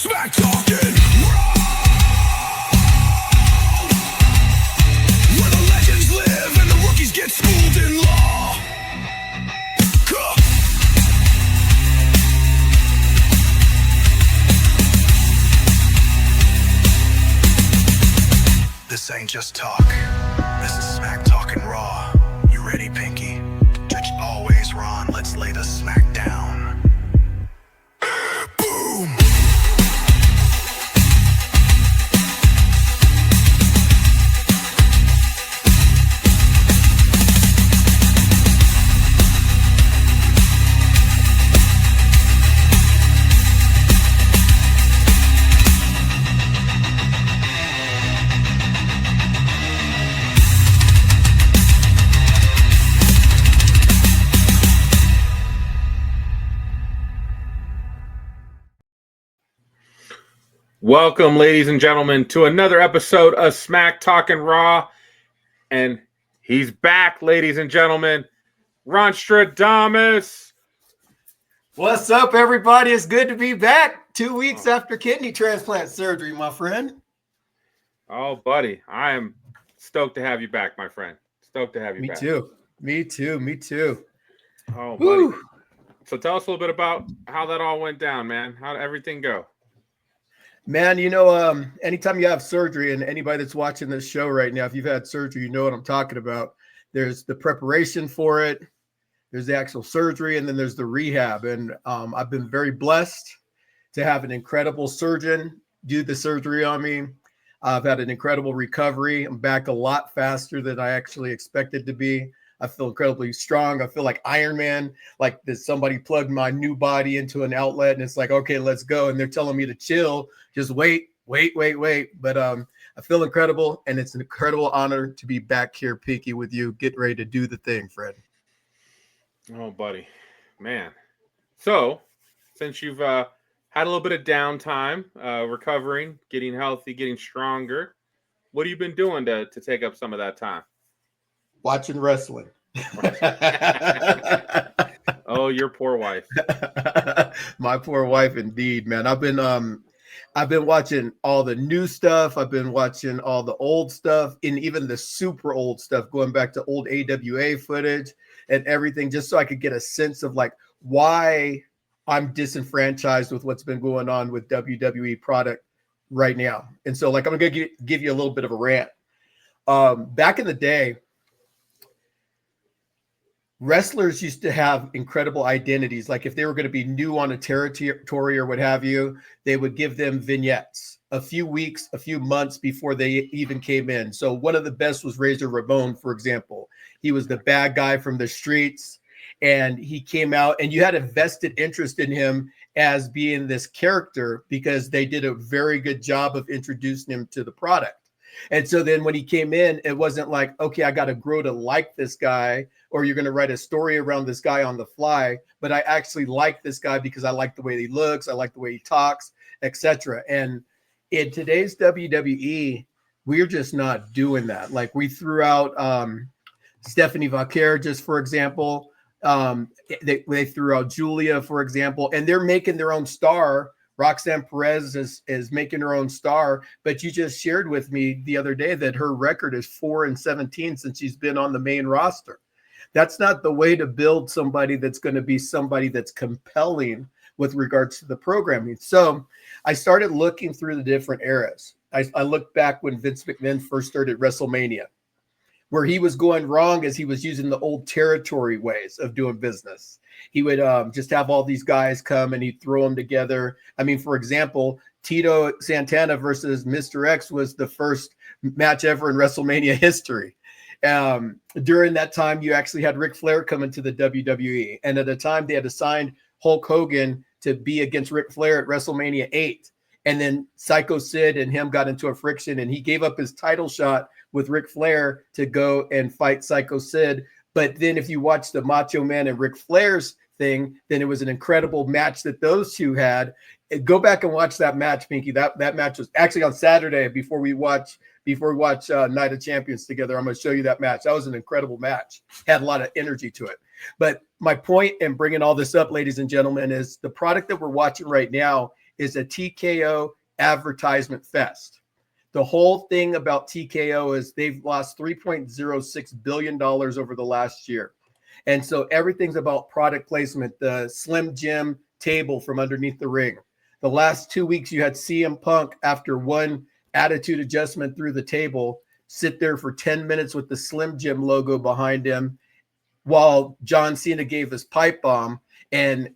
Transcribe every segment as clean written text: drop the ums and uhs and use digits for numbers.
Smack talking where the legends live and the rookies get schooled in law. This ain't just talk. This is smack talking raw. You ready, Pinky? Judge always Ron. Let's lay the smack down. Boom! Welcome, ladies and gentlemen, to another episode of Smack Talking Raw. And he's back, ladies and gentlemen. Ronstradamus. What's up, everybody? It's good to be back 2 weeks after kidney transplant surgery, my friend. Oh, buddy, I am stoked to have you back, my friend. Stoked to have you back. Me too. Oh, buddy. So tell us a little bit about how that all went down, man. How did everything go? Man, you know, anytime you have surgery, and anybody that's watching this show right now, if you've had surgery, you know what I'm talking about. There's the preparation for it, there's the actual surgery, and then there's the rehab. And I've been very blessed to have an incredible surgeon do the surgery on me. I've had an incredible recovery. I'm back a lot faster than I actually expected to be. I feel incredibly strong. I feel like Iron Man, like that somebody plugged my new body into an outlet and it's like, okay, let's go. And they're telling me to chill, just wait. But I feel incredible, and it's an incredible honor to be back here, Pinky, with you. Get ready to do the thing, Fred. Oh, buddy, man. So since you've had a little bit of downtime, recovering, getting healthy, getting stronger, what have you been doing to take up some of that time? Watching wrestling. Oh, your poor wife. My poor wife, indeed, man. I've been watching all the new stuff. I've been watching all the old stuff, and even the super old stuff, going back to old AWA footage and everything, just so I could get a sense of like why I'm disenfranchised with what's been going on with WWE product right now. And so, like, I'm gonna give you a little bit of a rant. Back in the day, wrestlers used to have incredible identities. Like if they were going to be new on a territory or what have you, they would give them vignettes a few weeks, a few months before they even came in. So one of the best was Razor Ramon, for example. He was the bad guy from the streets, and he came out, and you had a vested interest in him as being this character because they did a very good job of introducing him to the product. And so then when he came in, it wasn't like, okay, I got to grow to like this guy, or you're going to write a story around this guy on the fly. But I actually like this guy because I like the way he looks, I like the way he talks, etc. And in today's WWE, we're just not doing that. Like we threw out Stephanie Vaquer, just for example. They threw out Julia, for example, and they're making their own star. Roxanne Perez is making her own star, but you just shared with me the other day that her record is 4-17 since she's been on the main roster. That's not the way to build somebody that's going to be somebody that's compelling with regards to the programming. So I started looking through the different eras. I looked back when Vince McMahon first started WrestleMania. Where he was going wrong is he was using the old territory ways of doing business. He would just have all these guys come and he'd throw them together. I mean, for example, Tito Santana versus Mr. X was the first match ever in WrestleMania history. During that time, you actually had Ric Flair come into the WWE. And at the time, they had assigned Hulk Hogan to be against Ric Flair at WrestleMania 8. And then Psycho Sid and him got into a friction, and he gave up his title shot with Ric Flair to go and fight Psycho Sid. But then if you watch the Macho Man and Ric Flair's thing, then it was an incredible match that those two had. Go back and watch that match, Pinky. That match was actually on Saturday before we watch Night of Champions together. I'm going to show you that match. That was an incredible match. Had a lot of energy to it. But my point in bringing all this up, ladies and gentlemen, is the product that we're watching right now is a TKO advertisement fest. The whole thing about TKO is they've lost $3.06 billion over the last year. And so everything's about product placement. The Slim Jim table from underneath the ring. The last 2 weeks, you had CM Punk, after one attitude adjustment through the table, sit there for 10 minutes with the Slim Jim logo behind him while John Cena gave his pipe bomb. And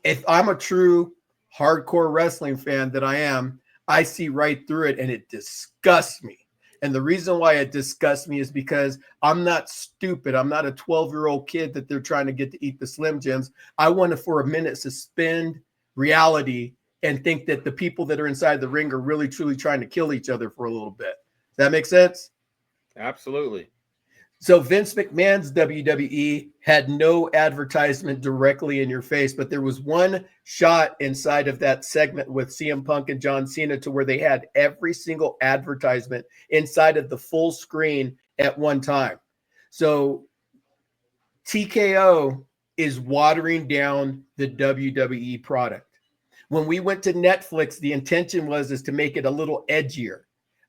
if I'm a true hardcore wrestling fan that I am, I see right through it and it disgusts me. And the reason why it disgusts me is because I'm not stupid. I'm not a 12-year-old kid that they're trying to get to eat the Slim Jims. I want to, for a minute, suspend reality and think that the people that are inside the ring are really, truly trying to kill each other for a little bit. Does that make sense? Absolutely. So Vince McMahon's WWE had no advertisement directly in your face, but there was one shot inside of that segment with CM Punk and John Cena to where they had every single advertisement inside of the full screen at one time. So TKO is watering down the WWE product. When we went to Netflix, the intention was to make it a little edgier.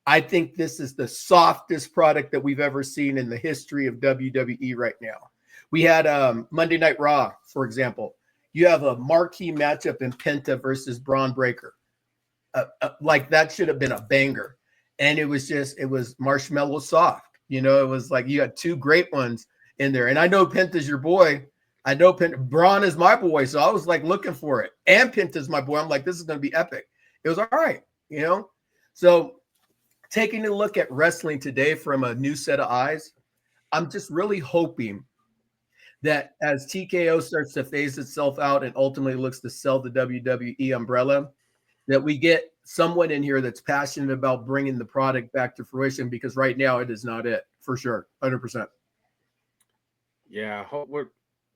I think this is the softest product that we've ever seen in the history of WWE right now. We had Monday Night Raw, for example. You have a marquee matchup in Penta versus Braun Breaker. Like that should have been a banger. And it was marshmallow soft. You know, it was like you had two great ones in there. And I know Penta's your boy. I know Braun is my boy. So I was like looking for it. And Penta's my boy. I'm like, this is going to be epic. It was all right, you know? So taking a look at wrestling today from a new set of eyes, I'm just really hoping that as TKO starts to phase itself out and ultimately looks to sell the WWE umbrella, that we get someone in here that's passionate about bringing the product back to fruition, because right now it is not it, for sure, 100%. Yeah,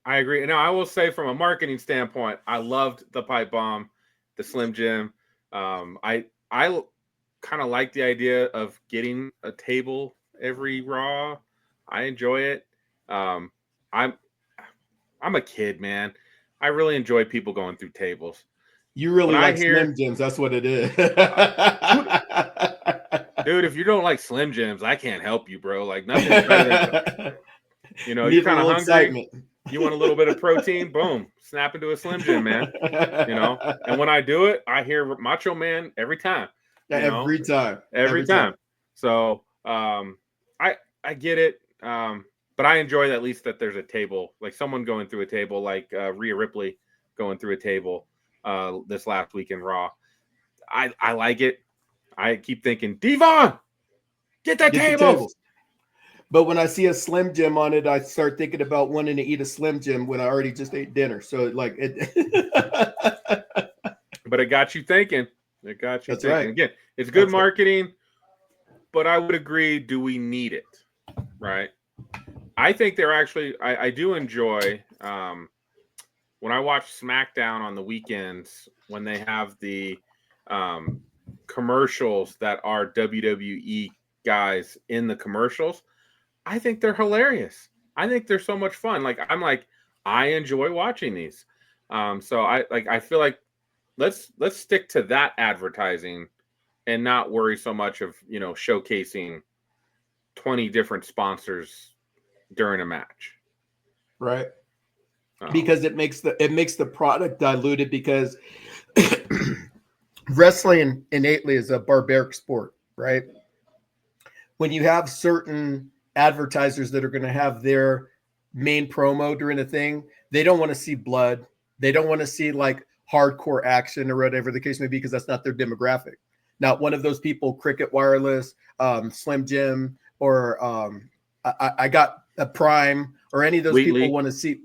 I agree. And now I will say, from a marketing standpoint, I loved the pipe bomb, the Slim Jim. I kind of like the idea of getting a table every Raw. I enjoy it. I'm a kid, man. I really enjoy people going through tables. You really like Slim Jims. That's what it is. Dude, if you don't like Slim Jims, I can't help you, bro. Like, nothing's better than, you know, you're kind of hungry. Excitement. You want a little bit of protein? Boom. Snap into a Slim Jim, man. You know, and when I do it, I hear Macho Man every time. Every time. So I get it. But I enjoy at least that there's a table, like someone going through a table, like Rhea Ripley going through a table this last week in Raw. I like it. I keep thinking, Devon, get that table. But when I see a Slim Jim on it, I start thinking about wanting to eat a Slim Jim when I already just ate dinner. So like it. But it got you thinking. It got you That's thinking. Right. Again, it's good marketing, but I would agree, do we need it? Right. I think they're actually, I do enjoy when I watch SmackDown on the weekends, when they have the commercials that are WWE guys in the commercials. I think they're hilarious. I think they're so much fun. I enjoy watching these. So I feel like let's stick to that advertising and not worry so much of, you know, showcasing 20 different sponsors during a match. Right. Because it makes the product diluted, because wrestling innately is a barbaric sport, right? When you have certain advertisers that are going to have their main promo during a thing, they don't want to see blood. They don't want to see like hardcore action or whatever the case may be, because that's not their demographic. Not one of those people, Cricket Wireless, Slim Jim, or I got a Prime, or any of those people want to see.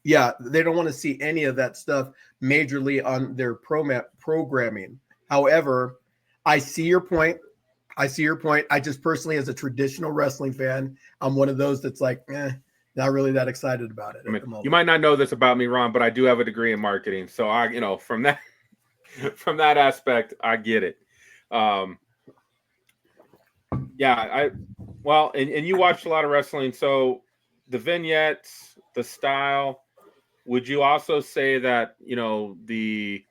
Yeah, they don't want to see any of that stuff majorly on their programming. However, I see your point. I just personally, as a traditional wrestling fan, I'm one of those that's like, not really that excited about it. I mean, you might not know this about me, Ron, but I do have a degree in marketing. So from that aspect, I get it. And you watched a lot of wrestling. So the vignettes, the style, would you also say that, you know, the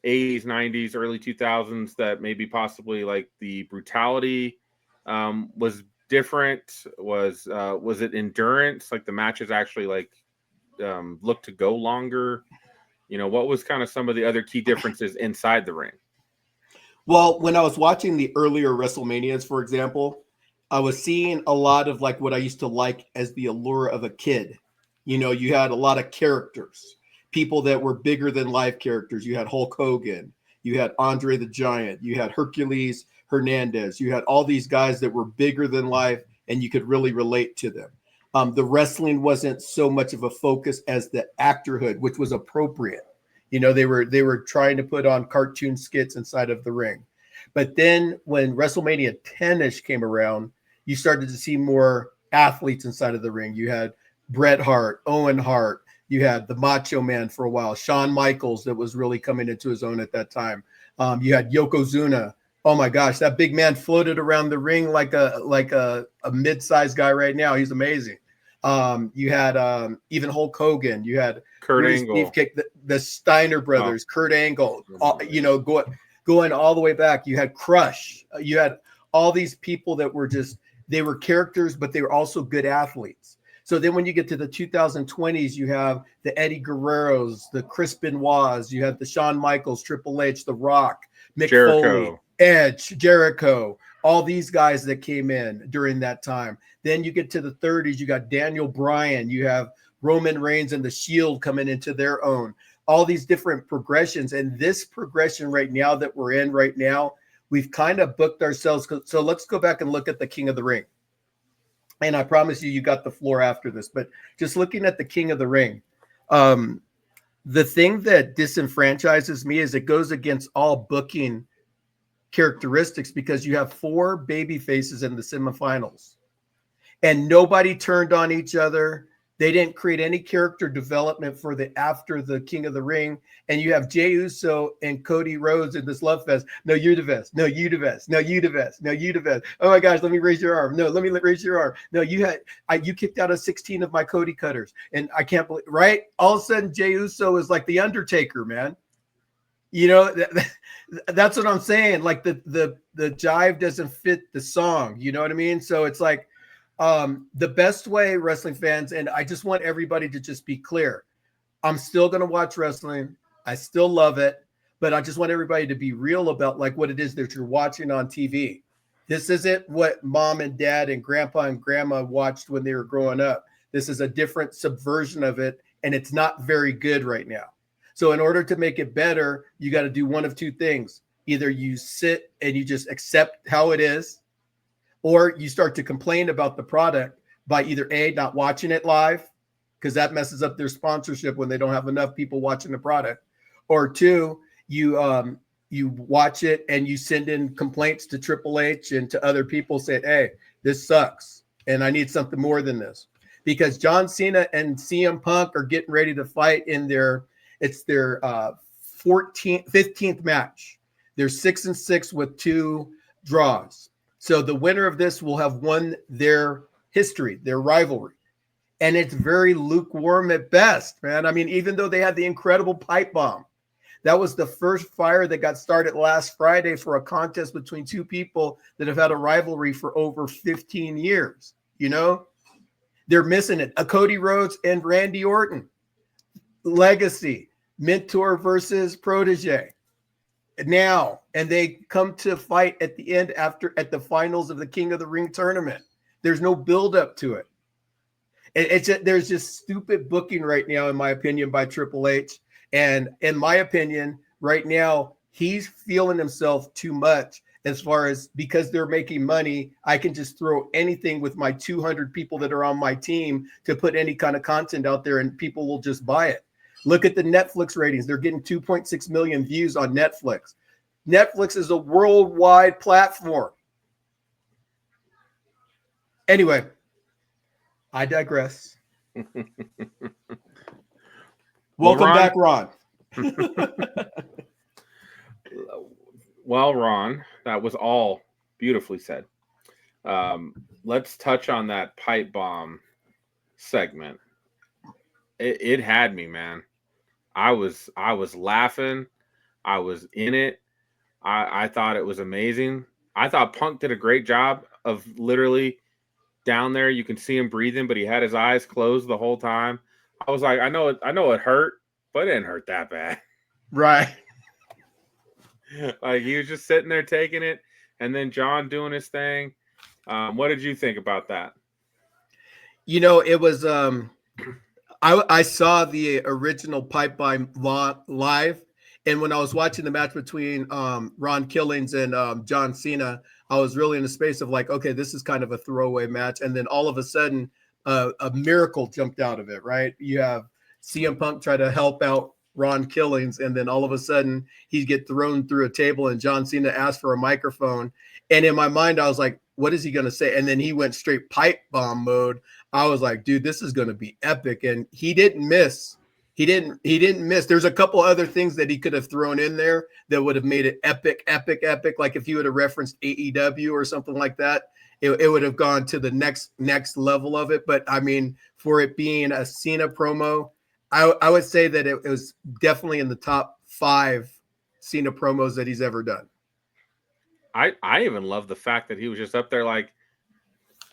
80s, 90s, early 2000s that maybe possibly like the brutality was different? Was it endurance? Like the matches actually like looked to go longer? You know, what was kind of some of the other key differences inside the ring? Well, when I was watching the earlier WrestleManias, for example, I was seeing a lot of like what I used to like as the allure of a kid. You know, you had a lot of characters, people that were bigger than life characters. You had Hulk Hogan, you had Andre the Giant, you had Hercules Hernandez, you had all these guys that were bigger than life and you could really relate to them. The wrestling wasn't so much of a focus as the actorhood, which was appropriate. You know, they were trying to put on cartoon skits inside of the ring. But then when WrestleMania 10-ish came around, you started to see more athletes inside of the ring. You had Bret Hart, Owen Hart, you had the Macho Man for a while, Shawn Michaels that was really coming into his own at that time. You had Yokozuna. Oh my gosh, that big man floated around the ring like a mid-sized guy right now. He's amazing. You had even Hulk Hogan. You had Kurt Rudy Angle. Steve the Steiner brothers, Kurt Angle. You know, going all the way back. You had Crush. You had all these people that were just, they were characters, but they were also good athletes. So then when you get to the 2020s, you have the Eddie Guerreros, the Chris Benoits, you have the Shawn Michaels, Triple H, The Rock, Mick Jericho. Foley, Edge, Jericho, all these guys that came in during that time. Then you get to the 30s, you got Daniel Bryan, you have Roman Reigns and the Shield coming into their own. All these different progressions. And this progression right now that we're in right now, we've kind of booked ourselves. So let's go back and look at the King of the Ring. And I promise you got the floor after this. But just looking at the King of the Ring, the thing that disenfranchises me is it goes against all booking characteristics because you have 4 baby faces in the semifinals. And nobody turned on each other. They didn't create any character development for the after the King of the Ring. And you have Jey Uso and Cody Rhodes in this love fest. No, you're the best. No, you the best. No, you the best. No, you the best. Oh my gosh, let me raise your arm. No, let me raise your arm. No, you kicked out of 16 of my Cody cutters. And I can't believe, right? All of a sudden, Jey Uso is like the Undertaker, man. You know, that's what I'm saying. Like the jive doesn't fit the song. You know what I mean? So it's like, the best way, wrestling fans, and I just want everybody to just be clear. I'm still going to watch wrestling. I still love it, but I just want everybody to be real about like what it is that you're watching on TV. This isn't what mom and dad and grandpa and grandma watched when they were growing up. This is a different subversion of it, and it's not very good right now. So in order to make it better, you got to do one of 2 things. Either you sit and you just accept how it is, or you start to complain about the product by either A, not watching it live, because that messes up their sponsorship when they don't have enough people watching the product, or 2, you watch it and you send in complaints to Triple H and to other people saying, hey, this sucks and I need something more than this. Because John Cena and CM Punk are getting ready to fight in their 15th match. They're 6-6 with 2 draws. So the winner of this will have won their history, their rivalry. And it's very lukewarm at best, man. I mean, even though they had the incredible pipe bomb, that was the first fire that got started last Friday for a contest between 2 people that have had a rivalry for over 15 years. You know, they're missing it. Cody Rhodes and Randy Orton. Legacy, mentor versus protege. Now, and they come to fight at the end at the finals of the King of the Ring tournament. There's no build up to it. There's just stupid booking right now, in my opinion, by Triple H. And in my opinion, right now, he's feeling himself too much as far as, because they're making money, I can just throw anything with my 200 people that are on my team to put any kind of content out there and people will just buy it. Look at the Netflix ratings. They're getting 2.6 million views on Netflix. Netflix is a worldwide platform. Anyway, I digress. Welcome back, Ron. Well, Ron, that was all beautifully said. Let's touch on that pipe bomb segment. It had me, man. I was laughing. I was in it. I thought it was amazing. I thought Punk did a great job of literally down there. You can see him breathing, but he had his eyes closed the whole time. I was like, I know it hurt, but it didn't hurt that bad. Right. Like he was just sitting there taking it, and then John doing his thing. What did you think about that? It was I saw the original pipe bomb live, and when I was watching the match between Ron Killings and John Cena, I was really in the space of like, okay, this is kind of a throwaway match, and then all of a sudden, a miracle jumped out of it. Right? You have CM Punk try to help out Ron Killings, and then all of a sudden he'd get thrown through a table, and John Cena asked for a microphone, and in my mind I was like, what is he going to say? And then he went straight pipe bomb mode. I was like, dude, this is going to be epic. And he didn't miss. He didn't miss. There's a couple other things that he could have thrown in there that would have made it epic. Like if he would have referenced AEW or something like that, it would have gone to the next level of it. But I mean, for it being a Cena promo, I would say that it was definitely in the top 5 Cena promos that he's ever done. I even love the fact that he was just up there like,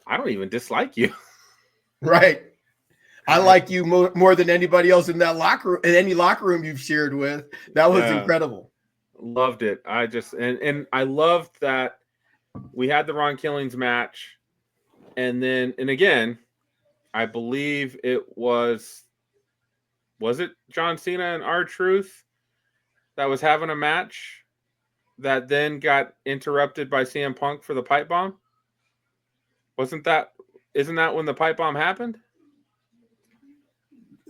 I don't even dislike you. Right. I like you more than anybody else in that locker room, in any locker room you've shared with. That was incredible. Loved it. I just and I loved that we had the Ron Killings match, and again, I believe it was it John Cena and R-Truth that was having a match that then got interrupted by CM Punk for the pipe bomb? Isn't that when the pipe bomb happened?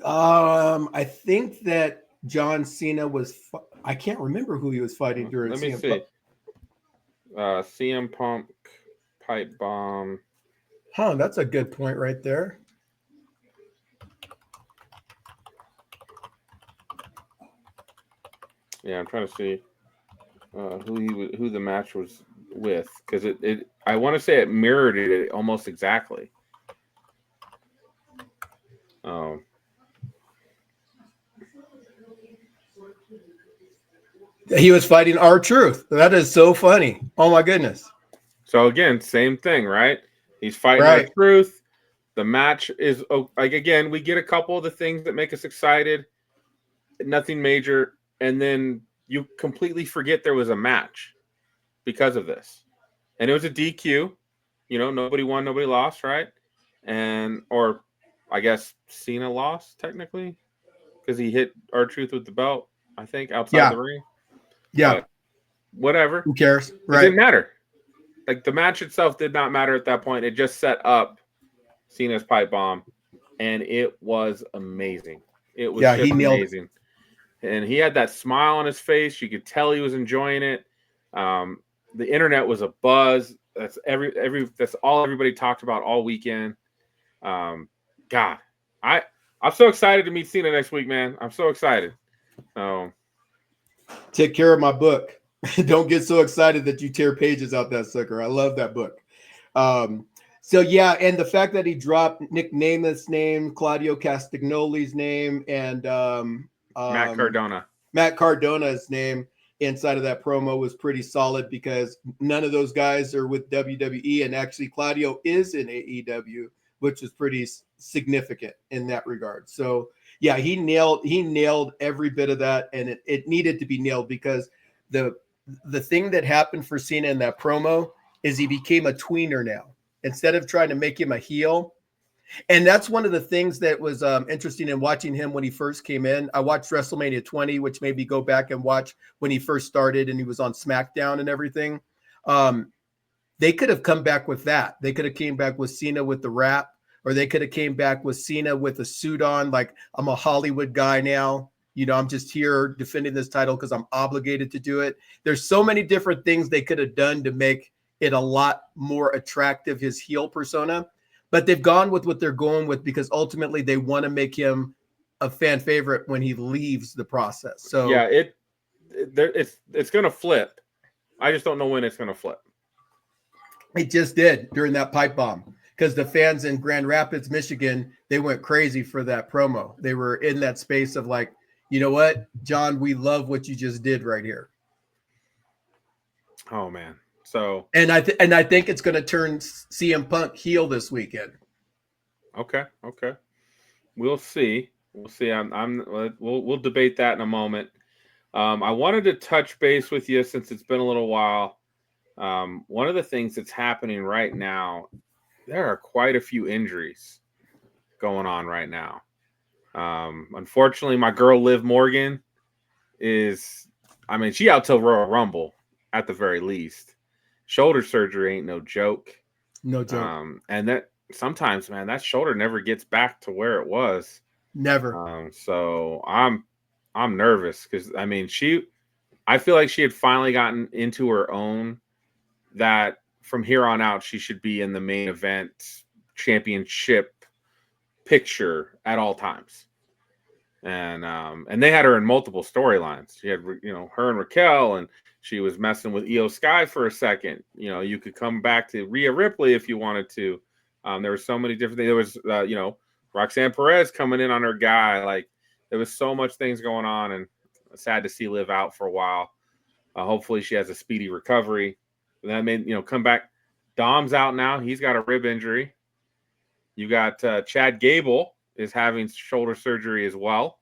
I think that John Cena was. I can't remember who he was fighting during. Let me see. CM Punk pipe bomb. Huh, that's a good point right there. Yeah, I'm trying to see who the match was with, because it I want to say it mirrored it almost exactly. He was fighting R-Truth. That is so funny. Oh my goodness. So again, same thing, right? He's fighting R-Truth. The match is like, again, we get a couple of the things that make us excited. Nothing major, and then you completely forget there was a match because of this. And it was a DQ. Nobody won, nobody lost, right? Or I guess Cena lost technically because he hit R-Truth with the belt, I think, outside the ring. Yeah. But whatever. Who cares? Right. It didn't matter. Like the match itself did not matter at that point. It just set up Cena's pipe bomb, and it was amazing. It was just amazing. And he had that smile on his face. You could tell he was enjoying it. The internet was a buzz. That's that's all everybody talked about all weekend. God, I'm so excited to meet Cena next week, man. I'm so excited. Take care of my book. Don't get so excited that you tear pages out that sucker. I love that book. So yeah, and the fact that he dropped Nick Namath's name, Claudio Castagnoli's name, and Matt Cardona's name inside of that promo was pretty solid, because none of those guys are with WWE, and actually Claudio is in AEW, which is pretty significant in that regard. So yeah, he nailed every bit of that, and it needed to be nailed, because the thing that happened for Cena in that promo is he became a tweener now, instead of trying to make him a heel. And that's one of the things that was interesting in watching him when he first came in. I watched WrestleMania 20, which made me go back and watch when he first started and he was on SmackDown and everything. They could have come back with that. They could have came back with Cena with the rap, or they could have came back with Cena with a suit on, like, I'm a Hollywood guy now. I'm just here defending this title because I'm obligated to do it. There's so many different things they could have done to make it a lot more attractive, his heel persona. But they've gone with what they're going with, because ultimately they want to make him a fan favorite when he leaves the process. So yeah, it's going to flip. I just don't know when it's going to flip. It just did during that pipe bomb, because the fans in Grand Rapids, Michigan, they went crazy for that promo. They were in that space of like, you know what, John, we love what you just did right here. Oh man. So And I think it's going to turn CM Punk heel this weekend. okay. We'll see. We'll debate that in a moment. I wanted to touch base with you since it's been a little while. One of the things that's happening right now, there are quite a few injuries going on right now. Unfortunately, my girl Liv Morgan she out till Royal Rumble at the very least. Shoulder surgery ain't no joke. No joke. And that sometimes, man, that shoulder never gets back to where it was. Never. So I'm nervous because I feel like she had finally gotten into her own, that from here on out she should be in the main event championship picture at all times. And they had her in multiple storylines. She had, her and Raquel, and she was messing with Io Sky for a second. You could come back to Rhea Ripley if you wanted to. There were so many different things. There was, Roxanne Perez coming in on her guy. Like, there was so much things going on, and sad to see Liv out for a while. Hopefully she has a speedy recovery. And that made, come back. Dom's out now. He's got a rib injury. You got Chad Gable is having shoulder surgery as well,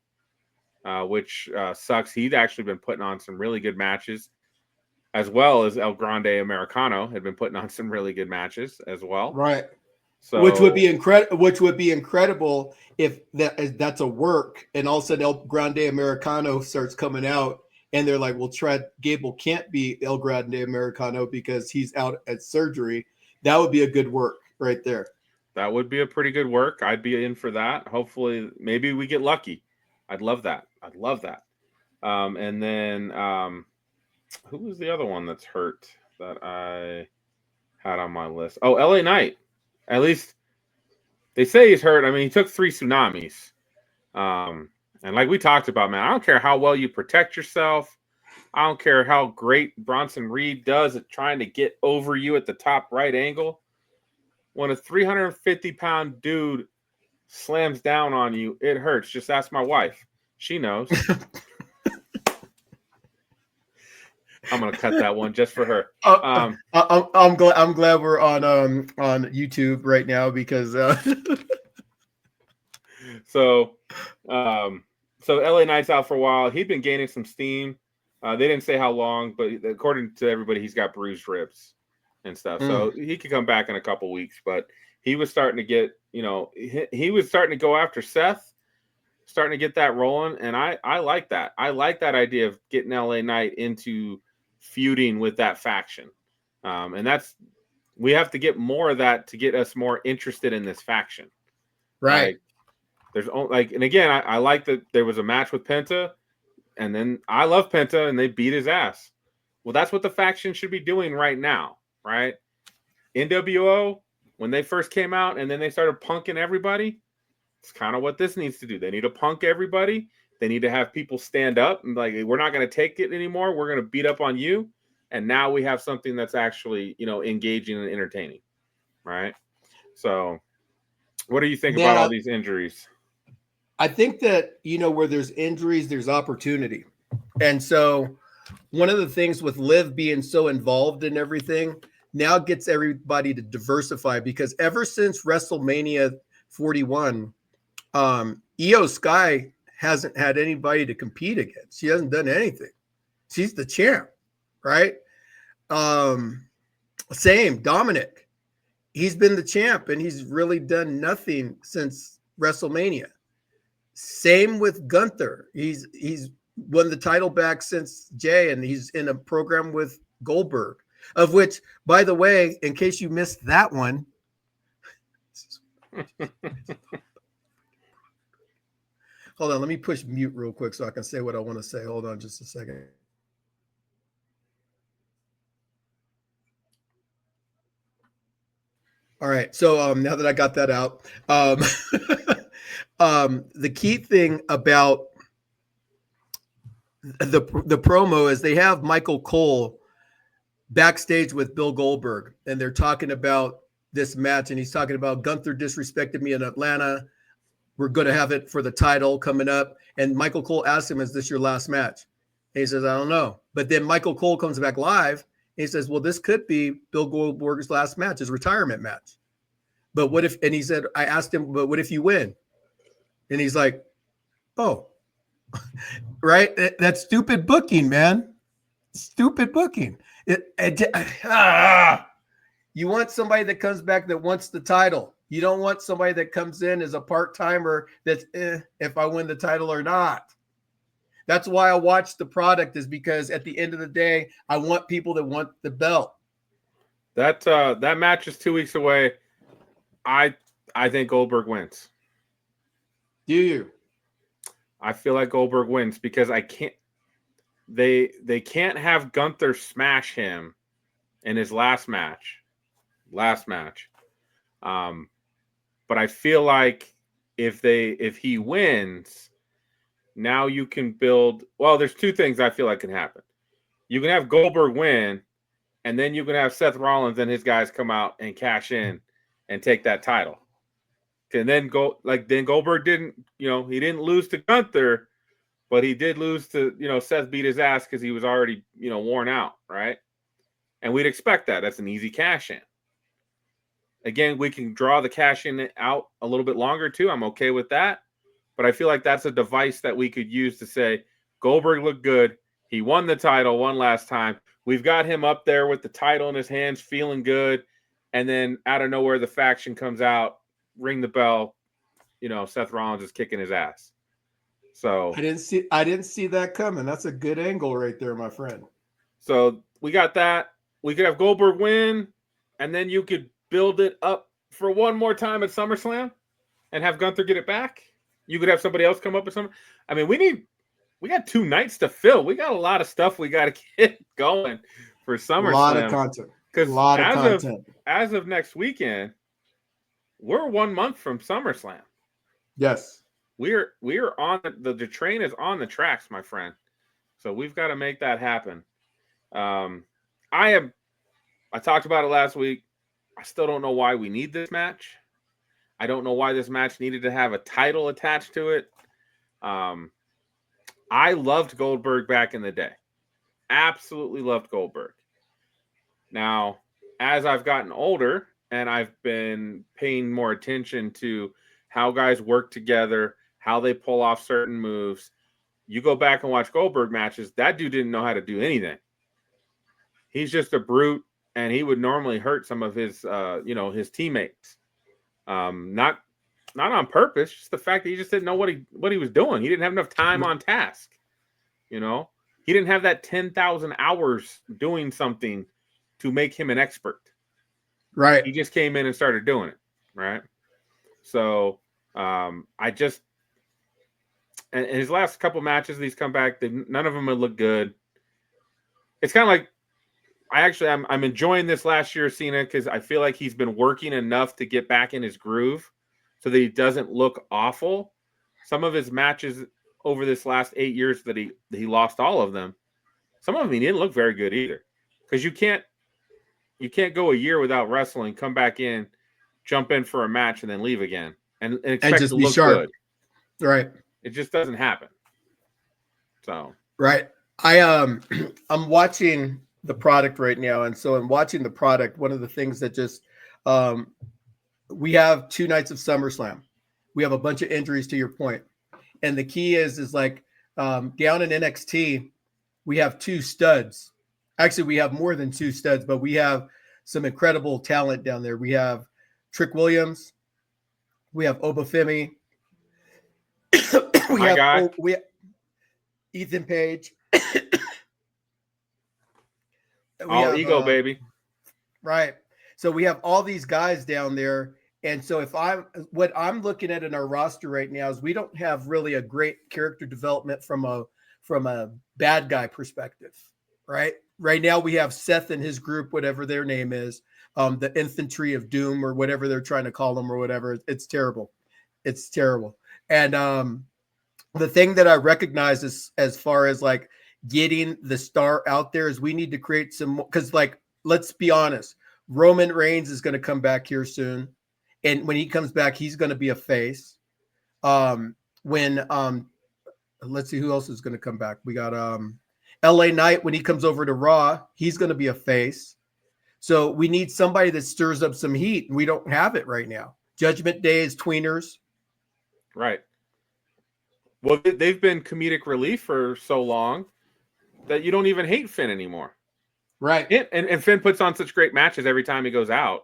which sucks. He'd actually been putting on some really good matches, as well as El Grande Americano had been putting on some really good matches as well. Right. So, which would be incredible if that's a work, and all of a sudden El Grande Americano starts coming out, and they're like, well, Chad Gable can't be El Grande Americano because he's out at surgery. That would be a good work right there. That would be a pretty good work. I'd be in for that. Hopefully, maybe we get lucky. I'd love that. And then who was the other one that's hurt that I had on my list? Oh, LA Knight. At least they say he's hurt. He took 3 tsunamis. And like we talked about, man, I don't care how well you protect yourself. I don't care how great Bronson Reed does at trying to get over you at the top right angle. When a 350-pound dude slams down on you, it hurts. Just ask my wife. She knows. I'm gonna cut that one just for her. I'm glad we're on YouTube right now because so LA Knight's out for a while. He'd been gaining some steam. They didn't say how long, but according to everybody, he's got bruised ribs and stuff. So he could come back in a couple weeks, but he was starting to get, he was starting to go after Seth, starting to get that rolling. And I like that. I like that idea of getting LA Knight into feuding with that faction. And we have to get more of that to get us more interested in this faction. Right. And again, I like that there was a match with Penta, and then I love Penta and they beat his ass. Well, that's what the faction should be doing right now. Right? NWO, when they first came out and then they started punking everybody, it's kind of what this needs to do. They need to punk everybody. They need to have people stand up and like, we're not going to take it anymore. We're going to beat up on you. And now we have something that's actually, engaging and entertaining. Right? So what do you think about all these injuries? I think that, where there's injuries, there's opportunity. And so one of the things with Liv being so involved in everything now gets everybody to diversify, because ever since WrestleMania 41, Io Sky hasn't had anybody to compete against. She hasn't done anything. She's the champ, right? Same Dominic. He's been the champ and he's really done nothing since WrestleMania. Same with Gunther. He's won the title back since Jay, and he's in a program with Goldberg, of which, by the way, in case you missed that one, hold on, let me push mute real quick so I can say what I want to say. Hold on just a second. All right, so now that I got that out, the key thing about the promo is they have Michael Cole backstage with Bill Goldberg, and they're talking about this match, and he's talking about Gunther disrespected me in Atlanta. we're going to have it for the title coming up. And Michael Cole asked him, is this your last match? And he says, I don't know. But then Michael Cole comes back live. And he says, well, this could be Bill Goldberg's last match, his retirement match. But what if, and he said, I asked him, but what if you win? And he's like, oh, right. That's stupid booking, man. Stupid booking. You want somebody that comes back that wants the title. You don't want somebody that comes in as a part-timer that's if I win the title or not. That's why I watch the product, is because at the end of the day, I want people that want the belt. That match is 2 weeks away. I think Goldberg wins. Do you? I feel like Goldberg wins because I can't. They can't have Gunther smash him in his last match. But I feel like if he wins, now you can build. Well, there's two things I feel like can happen. You can have Goldberg win, and then you can have Seth Rollins and his guys come out and cash in and take that title. And then then Goldberg didn't, he didn't lose to Gunther, but he did lose to, Seth beat his ass because he was already, worn out, right? And we'd expect that. That's an easy cash in. Again, we can draw the cash in out a little bit longer too. I'm okay with that. But I feel like that's a device that we could use to say Goldberg looked good. He won the title one last time. We've got him up there with the title in his hands, feeling good. And then out of nowhere, the faction comes out, ring the bell. Seth Rollins is kicking his ass. So I didn't see that coming. That's a good angle right there, my friend. So we got that. We could have Goldberg win, and then you could build it up for one more time at SummerSlam and have Gunther get it back. You could have somebody else come up with something. I mean, we got 2 nights to fill. We got a lot of stuff we got to get going for SummerSlam. A lot of content. Because content. As of next weekend, we're 1 month from SummerSlam. Yes. We're on the train is on the tracks, my friend. So we've got to make that happen. I talked about it last week. I still don't know why we need this match. I don't know why this match needed to have a title attached to it. I loved Goldberg back in the day. Absolutely loved Goldberg. Now, as I've gotten older and I've been paying more attention to how guys work together, how they pull off certain moves, you go back and watch Goldberg matches, that dude didn't know how to do anything. He's just a brute, and he would normally hurt some of his, his teammates. Not on purpose, just the fact that he just didn't know what he was doing. He didn't have enough time on task. He didn't have that 10,000 hours doing something to make him an expert. Right. He just came in and started doing it. Right. So and his last couple matches, these come back, none of them have looked good. It's kind of like, I'm enjoying this last year, Cena, because I feel like he's been working enough to get back in his groove so that he doesn't look awful. Some of his matches over this last 8 years that he lost all of them, some of them he didn't look very good either. Because you can't go a year without wrestling, come back in, jump in for a match, and then leave again and expect just to be look sharp. good. Right. It just doesn't happen. So right. I'm watching the product right now, and so in watching the product, one of the things that just we have 2 nights of SummerSlam. We have a bunch of injuries, to your point, and the key is like down in NXT, we have 2 studs. Actually, we have more than 2 studs, but we have some incredible talent down there. We have Trick Williams, we have Obafemi, we have Ethan Page. Ego, baby. Right. So we have all these guys down there. And so what I'm looking at in our roster right now is we don't have really a great character development from a bad guy perspective. Right. Right now we have Seth and his group, whatever their name is, the Infantry of Doom or whatever they're trying to call them or whatever. It's terrible. It's terrible. And the thing that I recognize is, as far as like getting the star out there, is we need to create some more, because like, let's be honest, Roman Reigns is going to come back here soon. And when he comes back, he's going to be a face. When let's see who else is going to come back. We got LA Knight when he comes over to Raw, he's going to be a face. So we need somebody that stirs up some heat, and we don't have it right now. Judgment Day is tweeners. Right. Well, they've been comedic relief for so long that you don't even hate Finn anymore. Right. And Finn puts on such great matches every time he goes out.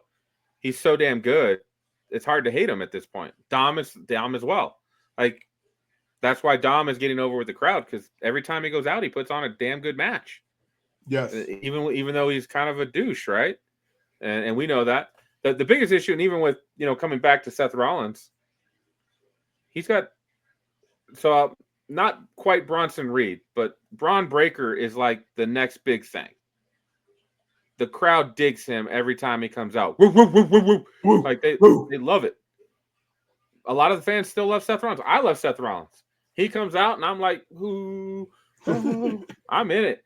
He's so damn good. It's hard to hate him at this point. Dom as well. Like, that's why Dom is getting over with the crowd, because every time he goes out, he puts on a damn good match. Yes. Even though he's kind of a douche, right? And we know that. The biggest issue, and even with, coming back to Seth Rollins, he's got, so not quite Bronson Reed, but Braun Breaker is like the next big thing. The crowd digs him every time he comes out. Woo, woo, woo, woo, woo. Like they love it. A lot of the fans still love Seth Rollins. I love Seth Rollins. He comes out and I'm like, ooh, I'm in it.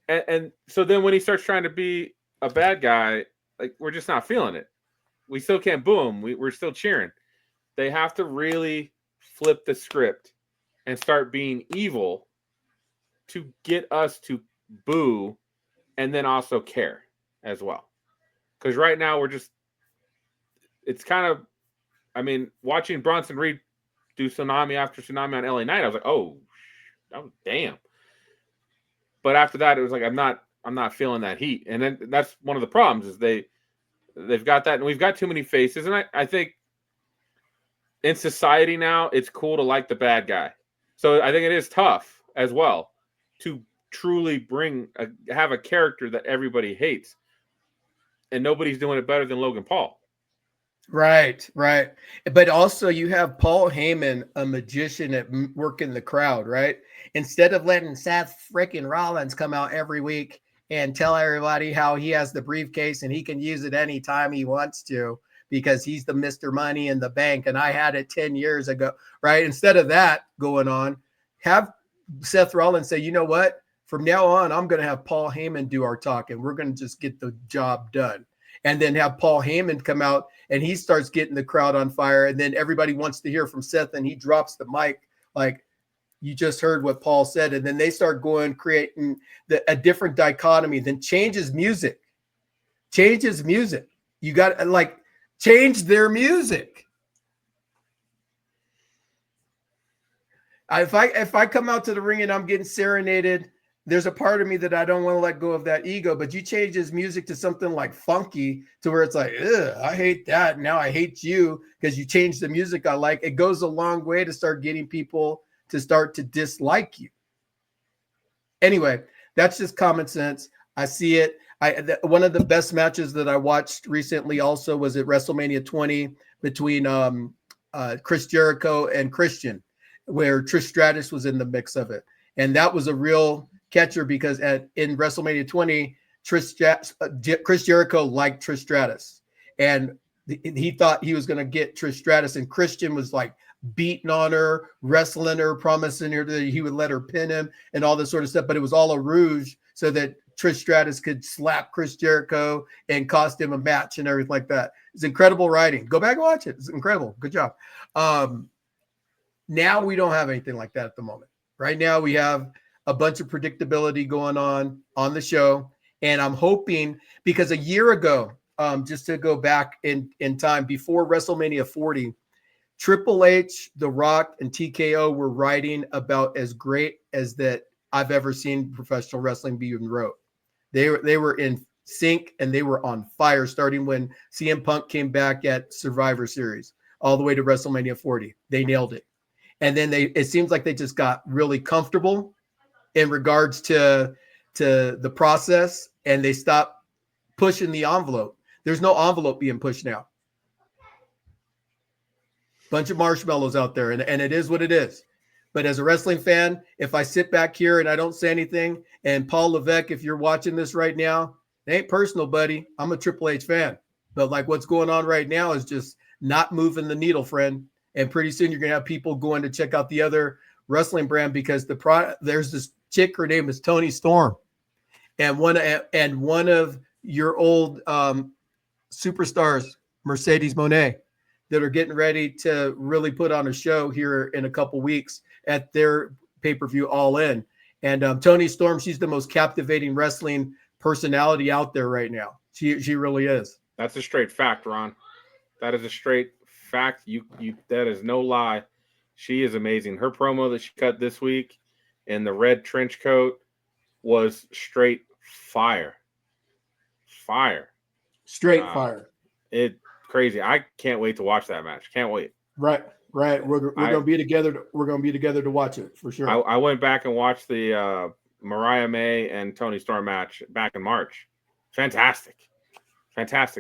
And so then when he starts trying to be a bad guy, like, we're just not feeling it. We still can't boo him. We're still cheering. They have to really flip the script and start being evil to get us to boo and then also care as well. Because right now it's kind of, watching Bronson Reed do tsunami after tsunami on LA Knight, I was like, oh, damn. But after that, it was like, I'm not feeling that heat. And then that's one of the problems is they've got that, and we've got too many faces. And I think in society now, it's cool to like the bad guy. So I think it is tough as well to truly have a character that everybody hates. And nobody's doing it better than Logan Paul. Right. But also you have Paul Heyman, a magician at working the crowd, right? Instead of letting Seth freaking Rollins come out every week and tell everybody how he has the briefcase and he can use it anytime he wants to because he's the Mr. Money in the Bank and I had it 10 years ago, right? Instead of that going on, have Seth Rollins say, you know what? From now on, I'm going to have Paul Heyman do our talk and we're going to just get the job done. And then have Paul Heyman come out and he starts getting the crowd on fire. And then everybody wants to hear from Seth and he drops the mic like, you just heard what Paul said. And then they start creating a different dichotomy, then changes music. You got to change their music. If I come out to the ring and I'm getting serenaded, there's a part of me that I don't want to let go of that ego, but you change his music to something like funky to where it's like, I hate that. Now I hate you because you changed the music I like. It goes a long way to start getting people to start to dislike you. Anyway, that's just common sense. I see it. One of the best matches that I watched recently also was at WrestleMania 20 between Chris Jericho and Christian, where Trish Stratus was in the mix of it. And that was a real catcher because in WrestleMania 20, Chris Jericho liked Trish Stratus. And he thought he was going to get Trish Stratus. And Christian was like beating on her, wrestling her, promising her that he would let her pin him and all this sort of stuff. But it was all a ruse so that Trish Stratus could slap Chris Jericho and cost him a match and everything like that. It's incredible writing. Go back and watch it. It's incredible. Good job. Now we don't have anything like that at the moment. Right now we have a bunch of predictability going on the show. And I'm hoping, because a year ago, just to go back in time, before WrestleMania 40, Triple H, The Rock, and TKO were writing about as great as that I've ever seen professional wrestling being wrote. They were in sync and they were on fire, starting when CM Punk came back at Survivor Series all the way to WrestleMania 40. They nailed it. And then it seems like they just got really comfortable in regards to the process, and they stopped pushing the envelope. There's no envelope being pushed now. Bunch of marshmallows out there, and it is what it is. But as a wrestling fan, if I sit back here and I don't say anything, and Paul Levesque, if you're watching this right now, it ain't personal, buddy. I'm a Triple H fan. But like what's going on right now is just not moving the needle, friend. And pretty soon you're going to have people going to check out the other wrestling brand because there's this chick, her name is Toni Storm. And one of your old superstars, Mercedes Moné, that are getting ready to really put on a show here in a couple weeks at their pay-per-view All In. And Toni Storm, she's the most captivating wrestling personality out there right now. She really is. That's a straight fact, Ron. That is a straight fact. You that is no lie. She is amazing. Her promo that she cut this week in the red trench coat was straight fire. Fire. Straight fire. It crazy. I can't wait to watch that match. Can't wait. Right. We're gonna be together. We're gonna be together to watch it for sure. I went back and watched the Mariah May and Toni Storm match back in March. Fantastic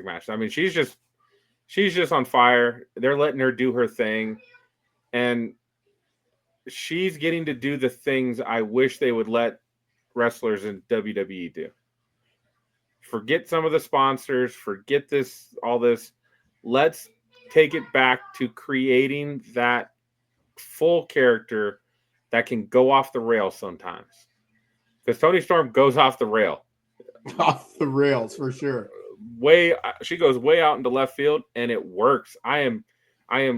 match. I mean, she's just on fire. They're letting her do her thing, and she's getting to do the things I wish they would let wrestlers in WWE do. Forget some of the sponsors. Forget all this. Let's take it back to creating that full character that can go off the rails sometimes. Because Toni Storm goes off the rail. Off the rails for sure. She goes way out into left field, and it works. I am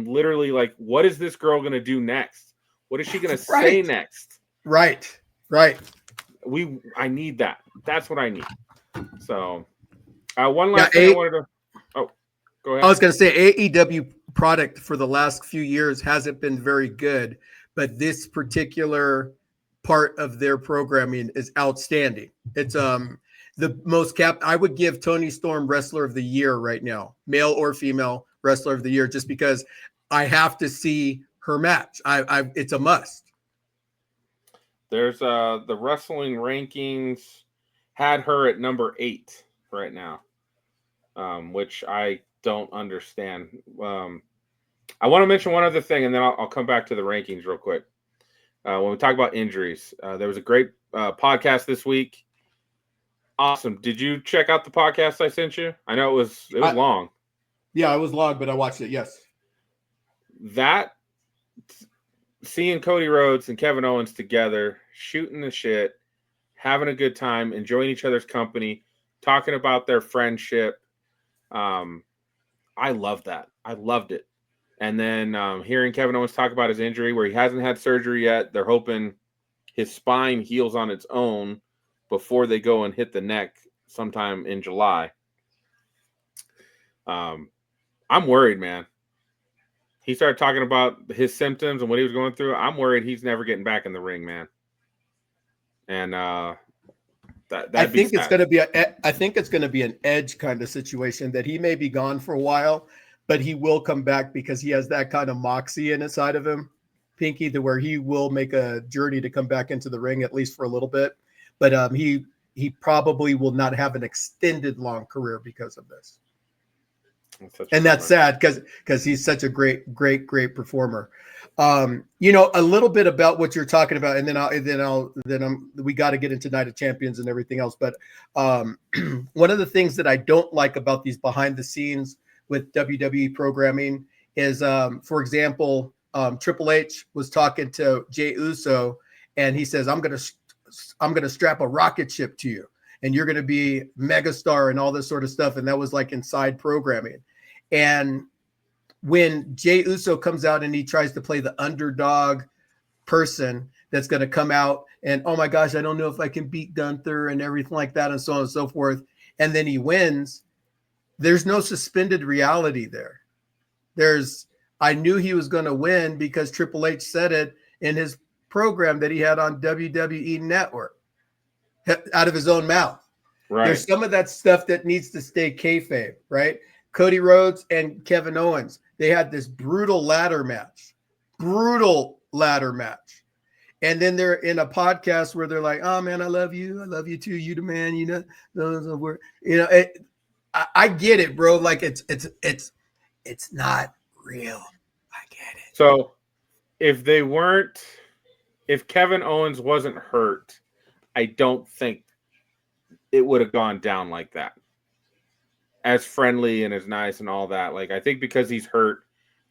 literally like, what is this girl going to do next? What is she going to say next? Right. I need that. That's what I need. So, one last thing I wanted to. Oh, go ahead. I was going to say AEW product for the last few years hasn't been very good, but this particular part of their programming is outstanding. It's the most I would give Toni Storm Wrestler of the Year right now, male or female Wrestler of the Year, just because I have to see her match. It's a must. There's the wrestling rankings had her at number 8 right now, which I don't understand. I want to mention one other thing, and then I'll come back to the rankings real quick. When we talk about injuries, there was a great podcast this week. Awesome. Did you check out the podcast I sent you? I know it was long. Yeah, it was long, but I watched it. Yes. That seeing Cody Rhodes and Kevin Owens together, shooting the shit, having a good time, enjoying each other's company, talking about their friendship. I loved that. I loved it. And then hearing Kevin Owens talk about his injury where he hasn't had surgery yet. They're hoping his spine heals on its own before they go and hit the neck sometime in July. I'm worried, man. He started talking about his symptoms and what he was going through. I'm worried he's never getting back in the ring, man. And I think it's going to be an Edge kind of situation that he may be gone for a while, but he will come back because he has that kind of moxie inside of him, Pinky, to where he will make a journey to come back into the ring at least for a little bit. But he probably will not have an extended long career because of this. That's sad because he's such a great performer. A little bit about what you're talking about, and then we got to get into Night of Champions and everything else. But one of the things that I don't like about these behind the scenes with WWE programming is, for example, Triple H was talking to Jey Uso, and he says, I'm gonna strap a rocket ship to you, and you're gonna be megastar and all this sort of stuff. And that was like inside programming. And when Jey Uso comes out and he tries to play the underdog person that's going to come out and, oh my gosh, I don't know if I can beat Gunther and everything like that and so on and so forth, and then he wins, there's no suspended reality there. I knew he was going to win because Triple H said it in his program that he had on WWE Network out of his own mouth. Right. There's some of that stuff that needs to stay kayfabe, right? Cody Rhodes and Kevin Owens, they had this brutal ladder match. And then they're in a podcast where they're like, oh man, I love you too. You the man, I get it, bro. Like it's not real. I get it. So if Kevin Owens wasn't hurt, I don't think it would have gone down like that. As friendly and as nice and all that. Like, I think because he's hurt,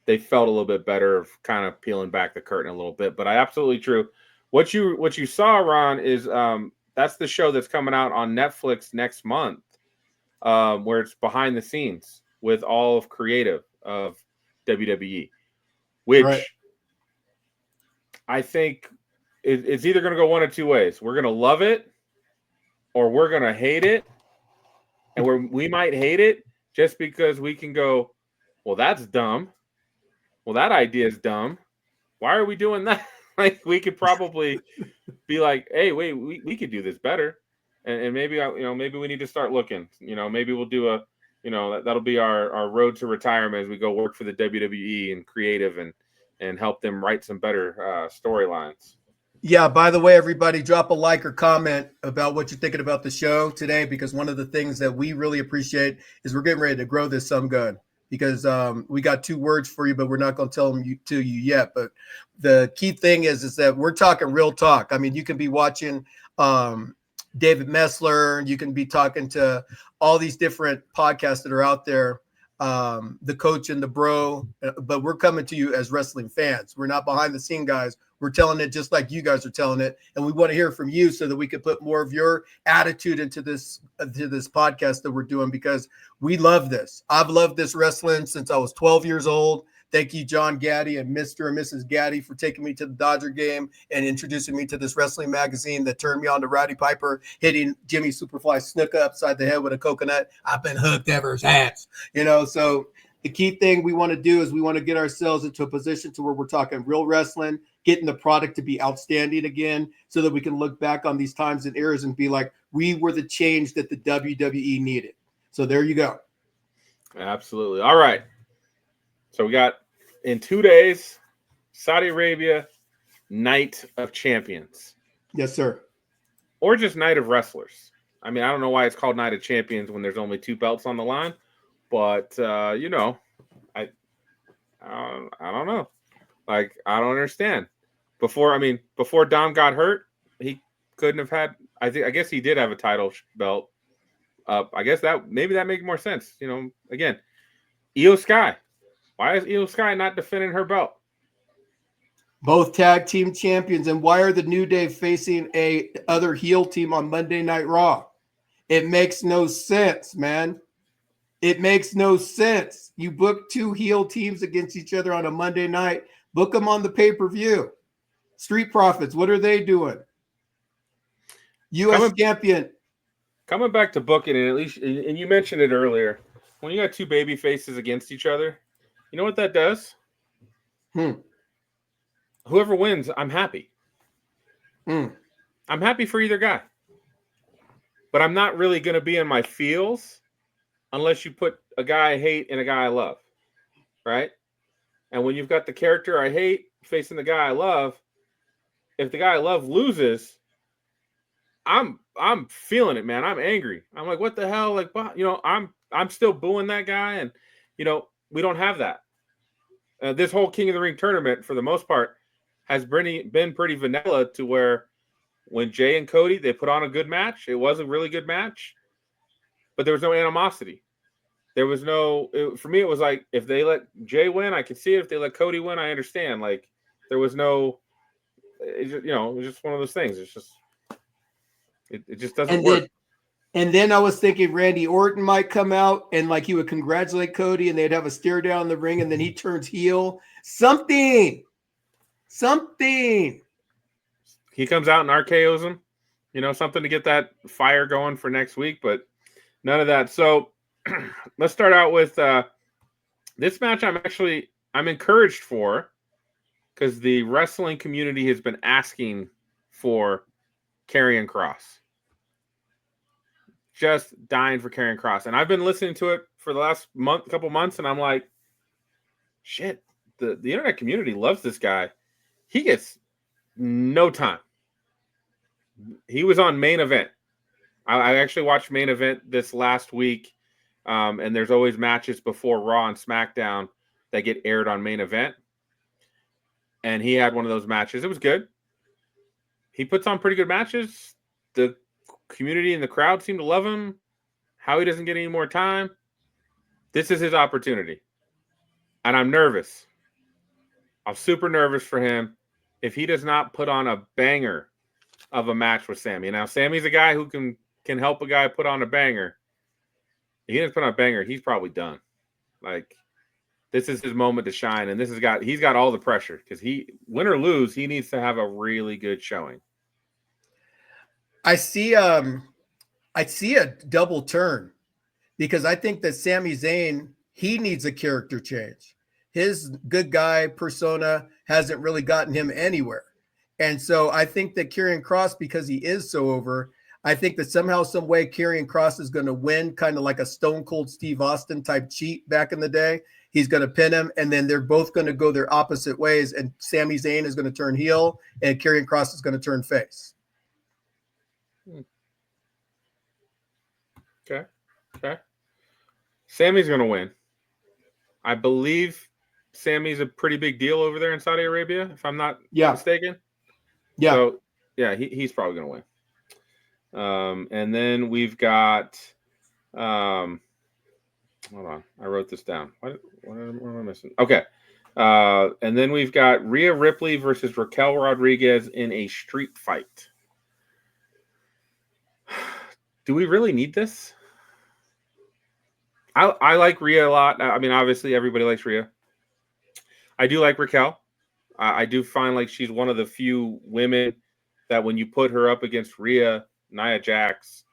they felt a little bit better of kind of peeling back the curtain a little bit. But absolutely true. What you saw, Ron, is that's the show that's coming out on Netflix next month, where it's behind the scenes with all of creative of WWE, which Right. I think it's either going to go one of two ways. We're going to love it or we're going to hate it. And we might hate it just because we can go, well, that's dumb. Well, that idea is dumb. Why are we doing that? Like, we could probably be like, hey, wait, we could do this better. And maybe, maybe we need to start looking. Maybe we'll do that'll be our road to retirement as we go work for the WWE and creative and help them write some better storylines. Yeah, by the way, everybody, drop a like or comment about what you're thinking about the show today, because one of the things that we really appreciate is we're getting ready to grow this some good, because we got 2 words for you, but we're not going to tell them to you yet. But the key thing is that we're talking real talk. I mean, you can be watching David Messler, you can be talking to all these different podcasts that are out there, the coach and the bro, but we're coming to you as wrestling fans. We're not behind the scene guys. We're telling it just like you guys are telling it, and we want to hear from you so that we can put more of your attitude into this podcast that we're doing, because we love this. I've loved this wrestling since I was 12 years old. Thank you, John Gaddy and Mr. and Mrs. Gaddy, for taking me to the Dodger game and introducing me to this wrestling magazine that turned me on to Rowdy Piper hitting Jimmy Superfly Snuka upside the head with a coconut. I've been hooked ever since. So the key thing we want to do is we want to get ourselves into a position to where we're talking real wrestling, getting the product to be outstanding again, so that we can look back on these times and eras and be like, we were the change that the WWE needed. So there you go. Absolutely. All right. So we got, in 2 days, Saudi Arabia, Night of Champions. Yes, sir. Or just Night of Wrestlers. I mean, I don't know why it's called Night of Champions when there's only 2 belts on the line, but I don't know. Like, I don't understand. Before Dom got hurt, he couldn't have had. I guess he did have a title belt. I guess that makes more sense. Again, Io Sky. Why is Io Sky not defending her belt? Both tag team champions. And why are the New Day facing a other heel team on Monday Night Raw? It makes no sense, man. It makes no sense. You book 2 heel teams against each other on a Monday night. Book them on the pay-per-view. Street Profits, what are they doing? U.S. champion. Coming back to booking, and at least, and you mentioned it earlier, when you got 2 baby faces against each other, you know what that does? Whoever wins, I'm happy. I'm happy for either guy. But I'm not really going to be in my feels unless you put a guy I hate and a guy I love. Right? And when you've got the character I hate facing the guy I love, if the guy I love loses, I'm feeling it, man. I'm angry. I'm like, what the hell? Like, I'm still booing that guy, and we don't have that. This whole King of the Ring tournament, for the most part, has been pretty vanilla, to where when Jay and Cody, they put on a good match. It was a really good match, but there was no animosity. There was for me, it was like, if they let Jay win, I could see it. If they let Cody win, I understand. Like, there was no, it was just one of those things. It's just, it just doesn't work. And then I was thinking Randy Orton might come out and like he would congratulate Cody and they'd have a stare down the ring, and then he turns heel. Something. He comes out and RKO's him, something to get that fire going for next week, but none of that. So let's start out with this match. I'm encouraged for, because the wrestling community has been asking for Karrion Kross. Just dying for Karrion Kross. And I've been listening to it for the last couple months, and I'm like, shit, the internet community loves this guy. He gets no time. He was on Main Event. I actually watched Main Event this last week, and there's always matches before Raw and SmackDown that get aired on Main Event. And he had one of those matches. It was good. He puts on pretty good matches. The community and the crowd seem to love him. How he doesn't get any more time. This is his opportunity. And I'm nervous. I'm super nervous for him if he does not put on a banger of a match with Sammy. Now, Sammy's a guy who can help a guy put on a banger. If he doesn't put on a banger, he's probably done. Like, this is his moment to shine, and he's got all the pressure because win or lose, he needs to have a really good showing. I see a double turn because I think that Sami Zayn, he needs a character change. His good guy persona hasn't really gotten him anywhere. And so I think that Karrion Kross, because he is so over, I think that somehow, some way, Karrion Kross is going to win, kind of like a Stone Cold Steve Austin type cheat back in the day. He's going to pin him, and then they're both going to go their opposite ways, and Sami Zayn is going to turn heel, and Karrion Kross is going to turn face. Okay. Sammy's going to win. I believe Sammy's a pretty big deal over there in Saudi Arabia, if I'm not mistaken. Yeah. So, yeah, he's probably going to win. And then we've got hold on, I wrote this down. What am I missing? Okay. And then we've got Rhea Ripley versus Raquel Rodriguez in a street fight. Do we really need this? I like Rhea a lot. I mean, obviously everybody likes Rhea. I do like Raquel. I do find like she's one of the few women that when you put her up against Rhea, Nia Jax,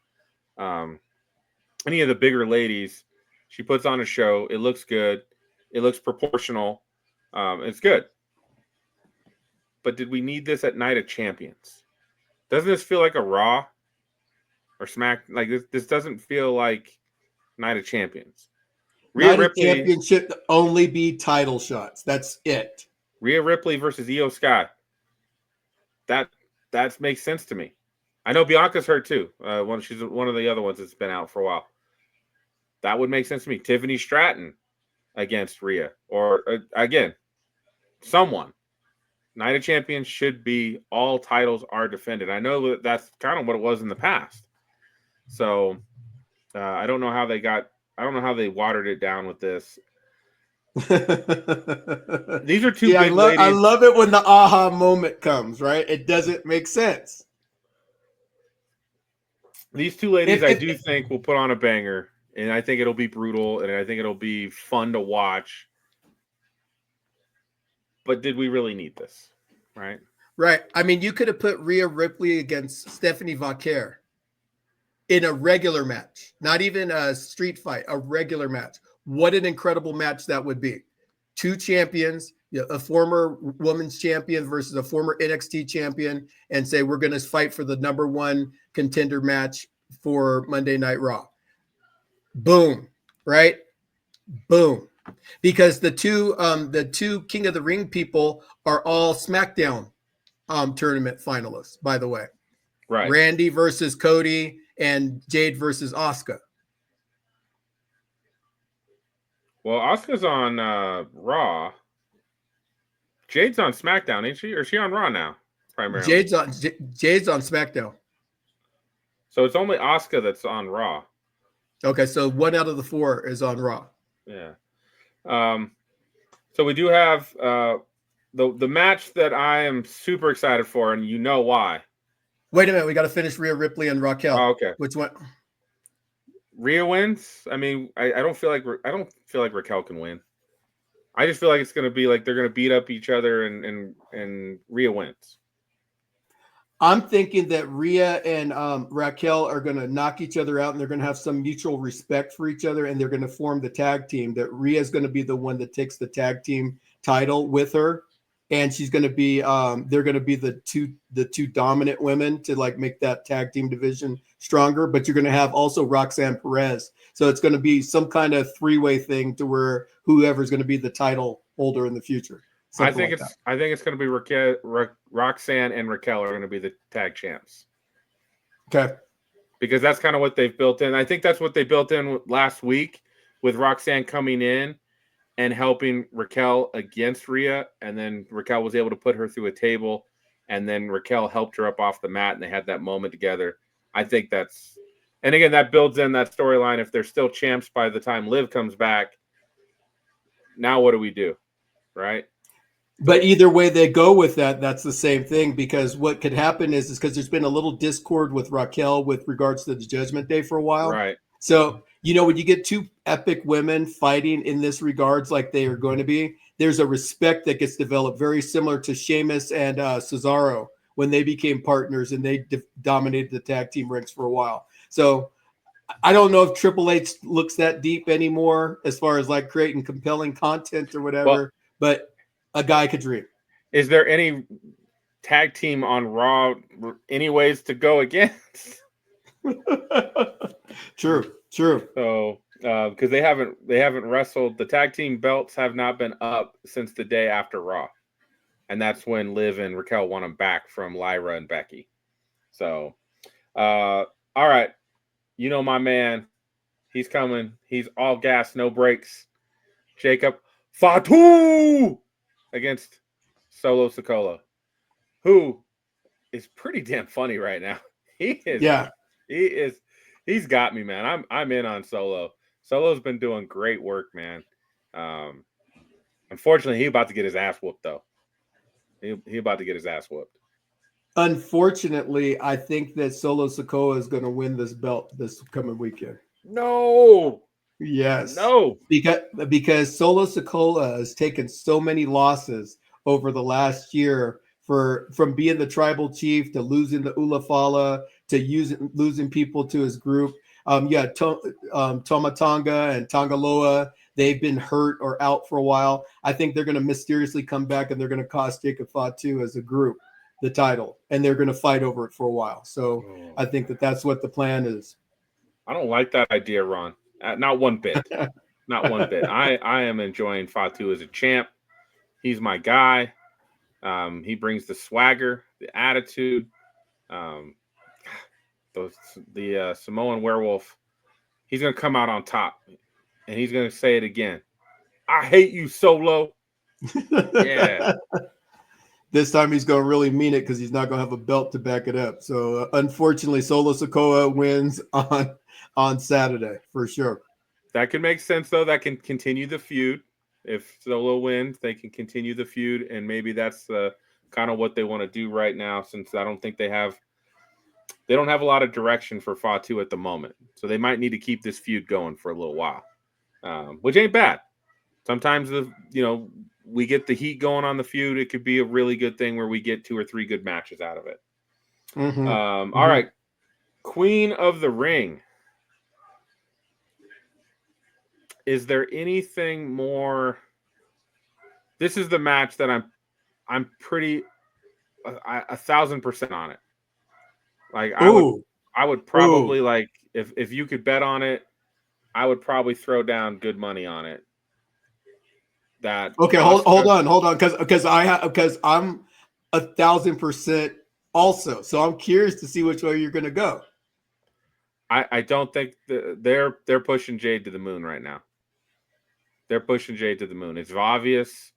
any of the bigger ladies, she puts on a show. It looks good. It looks proportional. It's good. But did we need this at Night of Champions? Doesn't this feel like a Raw or Smack? Like this doesn't feel like Night of Champions. Night of Champions should only be title shots. That's it. Rhea Ripley versus Io Sky. That makes sense to me. I know Bianca's hurt too. She's one of the other ones that's been out for a while. That would make sense to me. Tiffany Stratton against Rhea, or again, someone. Night of Champions should be all titles are defended. I know that's kind of what it was in the past. So I don't know how they watered it down with this. These are two big ladies. I love it when the aha moment comes, right? It doesn't make sense. These two ladies, I do think will put on a banger, and I think it'll be brutal, and I think it'll be fun to watch. But did we really need this? Right? Right. I mean, you could have put Rhea Ripley against Stephanie Vaquer in a regular match, not even a street fight, a regular match. What an incredible match that would be. Two champions, a former women's champion versus a former NXT champion, and say we're going to fight for the number one contender match for Monday Night Raw. Boom, right? Boom. Because the two King of the Ring people are all SmackDown tournament finalists, by the way. Right. Randy versus Cody and Jade versus Asuka. Well, Asuka's on Raw. Jade's on SmackDown, ain't she? Or is she on Raw now? Primarily. Jade's on SmackDown. So it's only Asuka that's on Raw. Okay, so 1 out of the 4 is on Raw. Yeah. So we do have the match that I am super excited for, and you know why. Wait a minute, we got to finish Rhea Ripley and Raquel. Oh, okay. Which one? Rhea wins. I mean, I don't feel like Raquel can win. I just feel like it's going to be like they're going to beat up each other, and Rhea wins. I'm thinking that Rhea and Raquel are going to knock each other out, and they're going to have some mutual respect for each other, and they're going to form the tag team. That Rhea is going to be the one that takes the tag team title with her, and she's going to be they're going to be the two dominant women to like make that tag team division stronger. But you're going to have also Roxanne Perez, so it's going to be some kind of three-way thing to where whoever's going to be the title holder in the future. I think it's going to be Roxanne and Raquel are going to be the tag champs. Okay. Because that's kind of what they've built in. I think that's what they built in last week with Roxanne coming in and helping Raquel against Rhea. And then Raquel was able to put her through a table. And then Raquel helped her up off the mat, and they had that moment together. I think that's – and again, that builds in that storyline. If they're still champs by the time Liv comes back, now what do we do? Right? But either way they go with that, that's the same thing, because what could happen is because there's been a little discord with Raquel with regards to the Judgment Day for a while. Right. So, when you get two epic women fighting in this regards like they are going to be, there's a respect that gets developed very similar to Sheamus and Cesaro when they became partners and they dominated the tag team ranks for a while. So I don't know if Triple H looks that deep anymore as far as like creating compelling content or whatever, but a guy could dream. Is there any tag team on Raw any ways to go against? True. So because they haven't wrestled, the tag team belts have not been up since the day after Raw, and that's when Liv and Raquel won them back from Lyra and Becky. So all right, you know my man, he's coming, he's all gas no brakes, Jacob Fatu against Solo Sikoa, who is pretty damn funny right now. He's got me, man. I'm in on Solo. Solo's been doing great work, man. Unfortunately, he's about to get his ass whooped, though. He about to get his ass whooped. Unfortunately, I think that Solo Sikoa is going to win this belt this coming weekend. No. Yes. No. Because Solo Sikoa has taken so many losses over the last year from being the tribal chief to losing the Ulafala to losing people to his group. Tomatonga and Tangaloa, they've been hurt or out for a while. I think they're going to mysteriously come back and they're going to cost Jacob Fatu as a group the title, and they're going to fight over it for a while. So I think that's what the plan is. I don't like that idea, Ron. Not one bit. Not one bit. I am enjoying Fatu as a champ. He's my guy. He brings the swagger, the attitude. The Samoan werewolf, he's going to come out on top, and he's going to say it again. I hate you, Solo. Yeah. This time he's going to really mean it because he's not going to have a belt to back it up. So unfortunately, Solo Sikoa wins on Saturday for sure. That can make sense, though. That can continue the feud. If Solo wins, they can continue the feud, and maybe that's kind of what they want to do right now, since I don't think they don't have a lot of direction for Fatu at the moment. So they might need to keep this feud going for a little while, which ain't bad. Sometimes we get the heat going on the feud. It could be a really good thing where we get 2 or 3 good matches out of it. Mm-hmm. All right. Queen of the Ring. Is there anything more? This is the match that I'm pretty 1,000% on it. Like I would probably like if you could bet on it, I would probably throw down good money on it. That okay, hold on, because I'm 1,000% also. So I'm curious to see which way you're going to go. I don't think they're pushing Jade to the moon right now. They're pushing Jade to the moon. It's obvious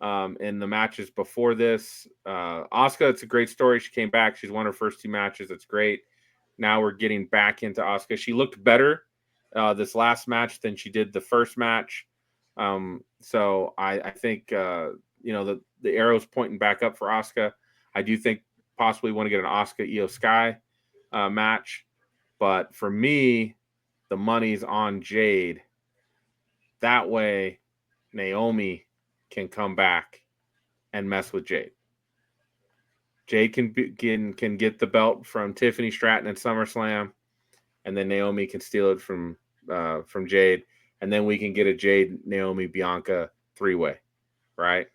in the matches before this. Asuka, it's a great story. She came back. She's won her first 2 matches. That's great. Now we're getting back into Asuka. She looked better this last match than she did the first match. So I think the arrow's pointing back up for Asuka. I do think possibly want to get an Asuka Io Sky match, but for me, the money's on Jade. That way, Naomi can come back and mess with Jade. Jade can get the belt from Tiffany Stratton at SummerSlam, and then Naomi can steal it from Jade, and then we can get a Jade, Naomi, Bianca 3-way, right?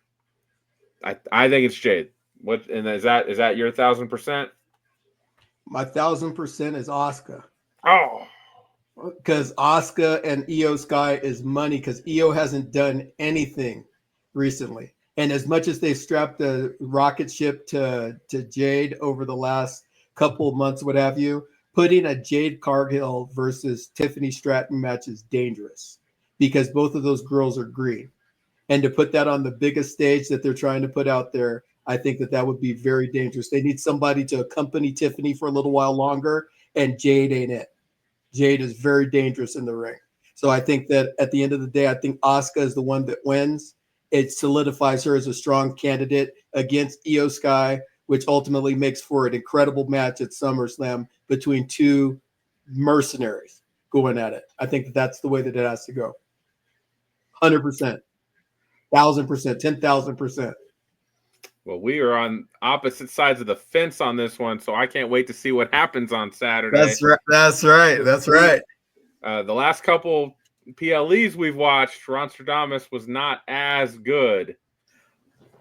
I think it's Jade. What, and is that your 1,000%? My 1,000% is Asuka. Oh, because Asuka and Io Sky is money, because Io hasn't done anything recently. And as much as they strapped the rocket ship to Jade over the last couple of months, what have you, putting a Jade Cargill versus Tiffany Stratton match is dangerous because both of those girls are green. And to put that on the biggest stage that they're trying to put out there, I think that would be very dangerous. They need somebody to accompany Tiffany for a little while longer, and Jade ain't it. Jade is very dangerous in the ring. So I think that at the end of the day, I think Asuka is the one that wins. It solidifies her as a strong candidate against Io Sky, which ultimately makes for an incredible match at SummerSlam between 2 mercenaries. going at it. I think that that's the way that it has to go. 100%, 1,000%, 10,000%. Well, we are on opposite sides of the fence on this one, so I can't wait to see what happens on Saturday. That's right. That's right. That's right. The last couple PLEs we've watched, Ronstradamus was not as good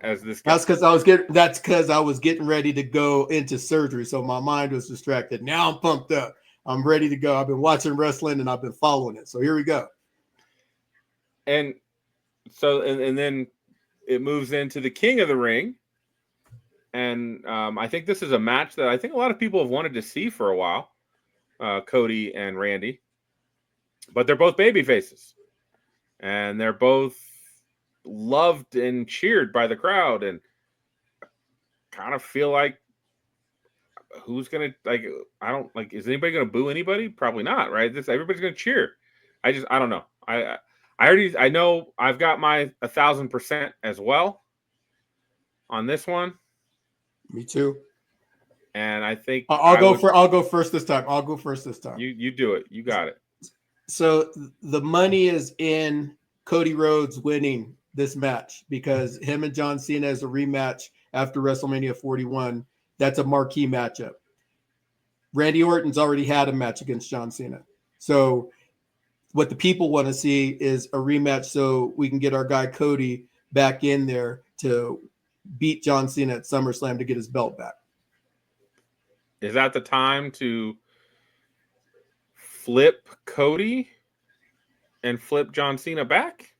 as this guy. That's because I was getting ready to go into surgery, so my mind was distracted. Now I'm pumped up. I'm ready to go. I've been watching wrestling and I've been following it. So here we go. And so, and then it moves into the King of the Ring. And I think this is a match that I think a lot of people have wanted to see for a while, Cody and Randy. But they're both baby faces. And they're both loved and cheered by the crowd. And kind of feel like who's going to, like, I don't, like, is anybody going to boo anybody? Probably not, right? Everybody's going to cheer. I don't know. I know I've got my 1,000% as well on this one. Me too. And I think I'll go first this time. I'll go first this time. You do it. You got it. So the money is in Cody Rhodes winning this match because him and John Cena is a rematch after WrestleMania 41. That's a marquee matchup. Randy Orton's already had a match against John Cena. So what the people want to see is a rematch so we can get our guy Cody back in there to beat John Cena at SummerSlam to get his belt back. Is that the time to flip Cody and flip John Cena back?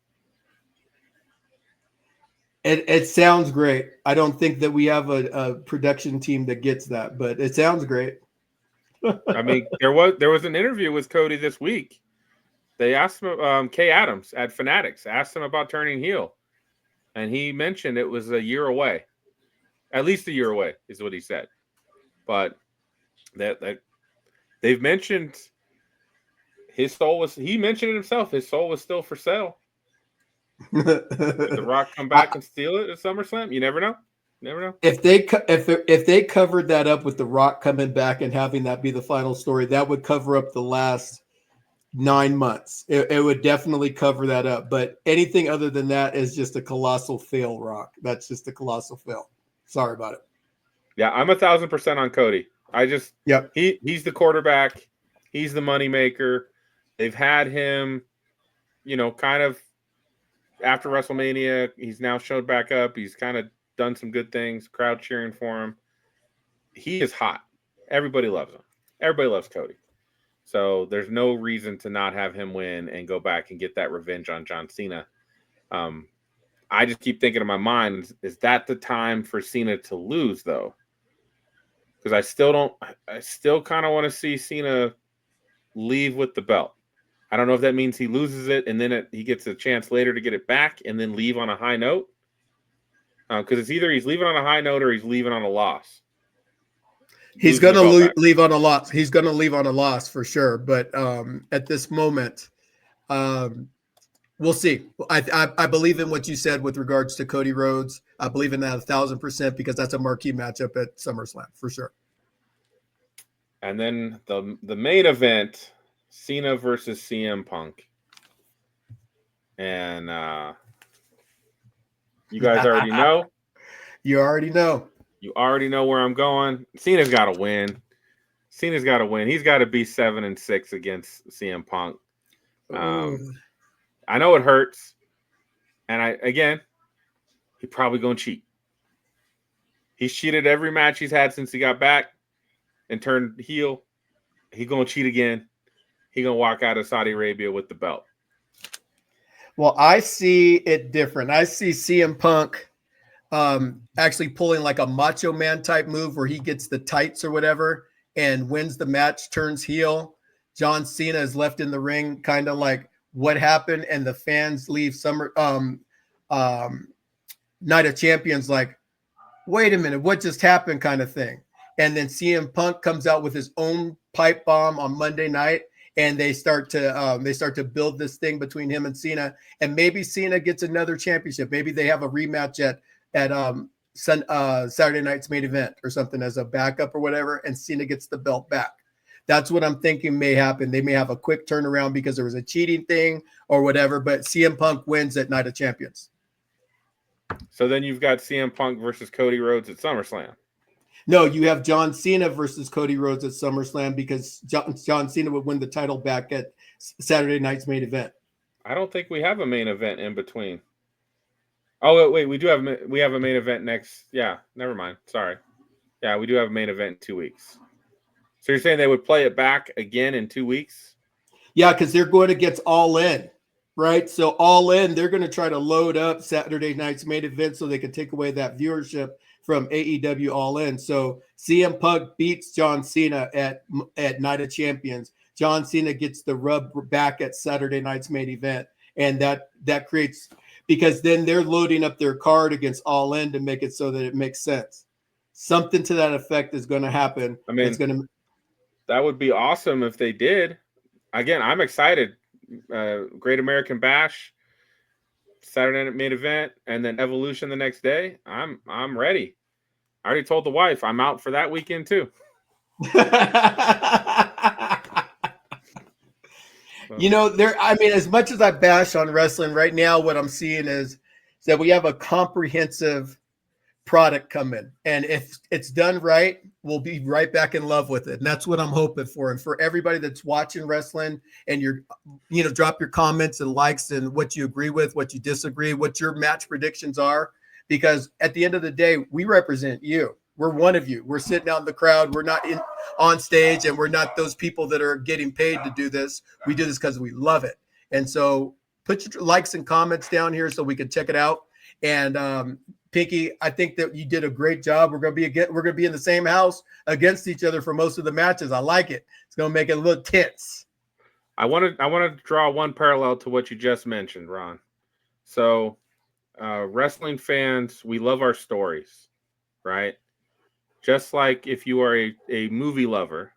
It sounds great. I don't think that we have a production team that gets that, but it sounds great. I mean, there was an interview with Cody this week. They asked him, Kay Adams at Fanatics asked him about turning heel, and he mentioned it was a year away, at least a year away is what he said. But that they've mentioned his soul was. He mentioned it himself. His soul was still for sale. Did The Rock come back and steal it at SummerSlam? You never know. Never know. If they covered that up with The Rock coming back and having that be the final story, that would cover up the last 9 months. It would definitely cover that up. But anything other than that is just a colossal fail, Rock. That's just a colossal fail. Sorry about it. Yeah, I'm 1,000% on Cody. Yep. He's the quarterback. He's the moneymaker. They've had him, kind of after WrestleMania. He's now showed back up. He's kind of done some good things. Crowd cheering for him. He is hot. Everybody loves him. Everybody loves Cody. So there's no reason to not have him win and go back and get that revenge on John Cena. I just keep thinking in my mind, is that the time for Cena to lose, though? Because I still kind of want to see Cena leave with the belt. I don't know if that means he loses it and then he gets a chance later to get it back and then leave on a high note. Because it's either he's leaving on a high note or he's leaving on a loss. He's going to leave on a loss. He's going to leave on a loss for sure. But at this moment, we'll see. I believe in what you said with regards to Cody Rhodes. I believe in that 1,000% because that's a marquee matchup at SummerSlam for sure. And then the main event, Cena versus CM Punk. And you guys already know. You already know. You already know where I'm going. Cena's got to win. Cena's got to win. He's got to be 7-6 against CM Punk. I know it hurts. And he probably going to cheat. He's cheated every match he's had since he got back and turned heel. He's going to cheat again. He's going to walk out of Saudi Arabia with the belt. Well, I see it different. I see CM Punk actually pulling like a Macho Man type move where he gets the tights or whatever and wins the match, turns heel. John Cena is left in the ring, kind of like what happened, and the fans leave Night of Champions like, wait a minute, what just happened kind of thing. And then CM Punk comes out with his own pipe bomb on Monday night, and they start to build this thing between him and Cena, and maybe Cena gets another championship. Maybe they have a rematch at Saturday night's main event or something as a backup or whatever, and Cena gets the belt back. That's what I'm thinking may happen. They may have a quick turnaround because there was a cheating thing or whatever, but CM Punk wins at Night of Champions. So then you've got CM Punk versus Cody Rhodes at SummerSlam. No, you have John Cena versus Cody Rhodes at SummerSlam because John Cena would win the title back at Saturday night's main event. I don't think we have a main event in between. Oh, wait, we have a main event next. Yeah, never mind. Sorry. Yeah, we do have a main event in 2 weeks. So you're saying they would play it back again in 2 weeks? Yeah, because they're going against All In, right? So All In, they're going to try to load up Saturday night's main event so they can take away that viewership from AEW All In. So CM Punk beats John Cena at Night of Champions. John Cena gets the rub back at Saturday night's main event. And that creates, because then they're loading up their card against All In to make it so that it makes sense. Something to that effect is going to happen. I mean, that would be awesome if they did. Again, I'm excited. Great American Bash, Saturday night main event, and then Evolution the next day. I'm ready. I already told the wife I'm out for that weekend too. You know, as much as I bash on wrestling right now, what I'm seeing is that we have a comprehensive product coming, and if it's done right, we'll be right back in love with it. And that's what I'm hoping for. And for everybody that's watching wrestling, and drop your comments and likes and what you agree with, what you disagree, what your match predictions are, because at the end of the day, we represent you. We're one of you. We're sitting out in the crowd. We're not on stage, and we're not those people that are getting paid to do this. We do this because we love it. And so put your likes and comments down here so we can check it out. And Pinky, I think that you did a great job. We're gonna be in the same house against each other for most of the matches. I like it. It's gonna make it a little tense. I want to draw one parallel to what you just mentioned, Ron. So, wrestling fans, we love our stories, right? Just like if you are a movie lover,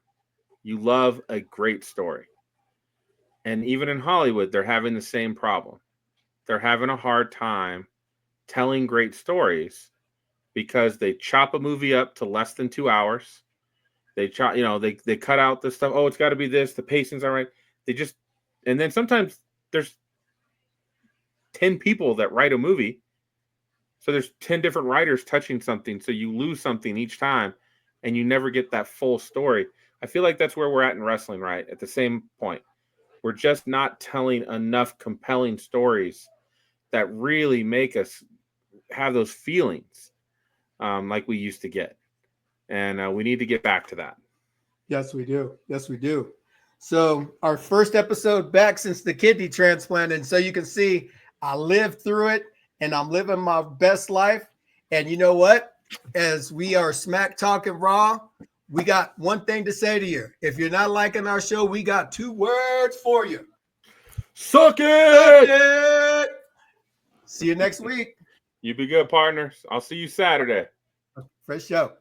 you love a great story. And even in Hollywood, they're having the same problem. They're having a hard time telling great stories because they chop a movie up to less than 2 hours. They they cut out the stuff. Oh, it's got to be this. The pacing's all right. And then sometimes there's 10 people that write a movie. So there's 10 different writers touching something. So you lose something each time and you never get that full story. I feel like that's where we're at in wrestling, right? At the same point, we're just not telling enough compelling stories that really make us have those feelings like we used to get. And we need to get back to that. Yes, we do. Yes, we do. So our first episode back since the kidney transplant. And so you can see I lived through it and I'm living my best life. And you know what? As we are smack talking raw, we got one thing to say to you. If you're not liking our show, we got 2 words for you. Suck it! See you next week. You be good, partners. I'll see you Saturday. Fresh show.